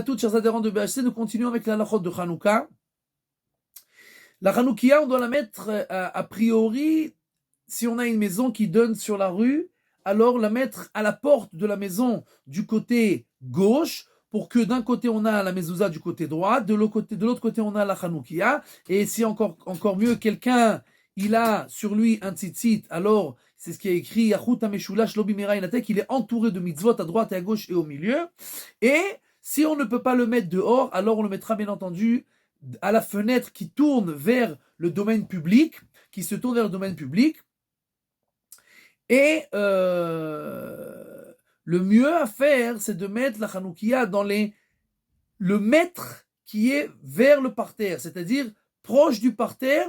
À toutes, chers adhérents de BHC, nous continuons avec la halachot de Hanouka. La Hanoukia, on doit la mettre a priori, si on a une maison qui donne sur la rue, alors la mettre à la porte de la maison du côté gauche, pour que d'un côté on a la mezouza du côté droit, de l'autre côté on a la Hanoukia, et si encore mieux, quelqu'un il a sur lui un tzitzit, alors c'est ce qui est écrit, Yachut HaMeshulash Lo Bimera Inatek, il est entouré de mitzvot à droite et à gauche et au milieu, et si on ne peut pas le mettre dehors, alors on le mettra bien entendu à la fenêtre qui tourne vers le domaine public, qui se tourne vers le domaine public. Et le mieux à faire, c'est de mettre la Hanoukia dans le mètre qui est vers le parterre, c'est-à-dire proche du parterre,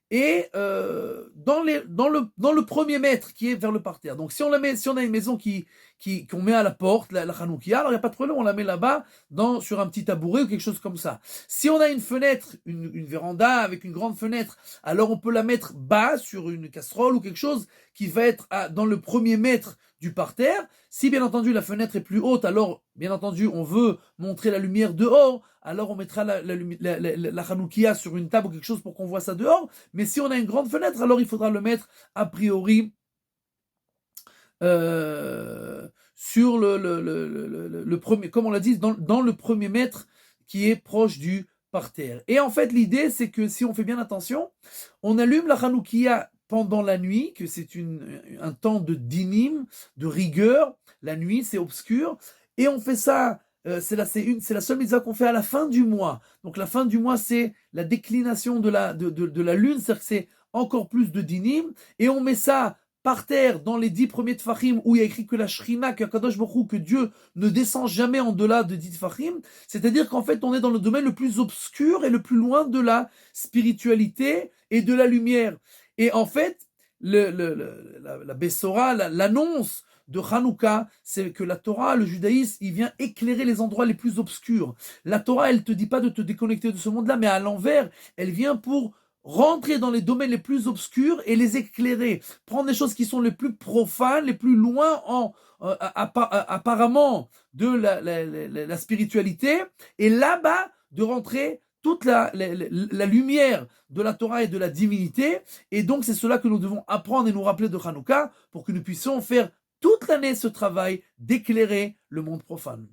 et dans le premier mètre qui est vers le parterre. Donc si on a une maison qu'on met à la porte, la Hanoukia, alors il n'y a pas de problème, on la met là-bas sur un petit tabouret ou quelque chose comme ça. Si on a une fenêtre, une véranda avec une grande fenêtre, alors on peut la mettre bas sur une casserole ou quelque chose qui va être dans le premier mètre du parterre. Si bien entendu la fenêtre est plus haute, alors bien entendu on veut montrer la lumière dehors, alors on mettra la Hanoukia sur une table ou quelque chose pour qu'on voit ça dehors. Mais si on a une grande fenêtre, alors il faudra le mettre a priori sur le premier, comme on l'a dit, dans le premier mètre qui est proche du parterre. Et en fait l'idée c'est que si on fait bien attention, on allume la Hanoukia pendant la nuit, que c'est un temps de dinim, de rigueur. La nuit, c'est obscur. Et on fait ça, c'est la seule mitzvah qu'on fait à la fin du mois. Donc la fin du mois, c'est la déclination de la lune, c'est-à-dire que c'est encore plus de dinim. Et on met ça par terre dans les 10 premiers tfachim où il y a écrit que la shrina, que Dieu ne descend jamais en delà de 10 tfachim. C'est-à-dire qu'en fait, on est dans le domaine le plus obscur et le plus loin de la spiritualité et de la lumière. Et en fait, la Bessora, l'annonce de Hanouka, c'est que la Torah, le judaïsme, il vient éclairer les endroits les plus obscurs. La Torah, elle te dit pas de te déconnecter de ce monde-là, mais à l'envers, elle vient pour rentrer dans les domaines les plus obscurs et les éclairer. Prendre les choses qui sont les plus profanes, les plus loin apparemment de la spiritualité, et là-bas, de rentrer toute la lumière de la Torah et de la divinité. Et donc c'est cela que nous devons apprendre et nous rappeler de Hanouka pour que nous puissions faire toute l'année ce travail d'éclairer le monde profane.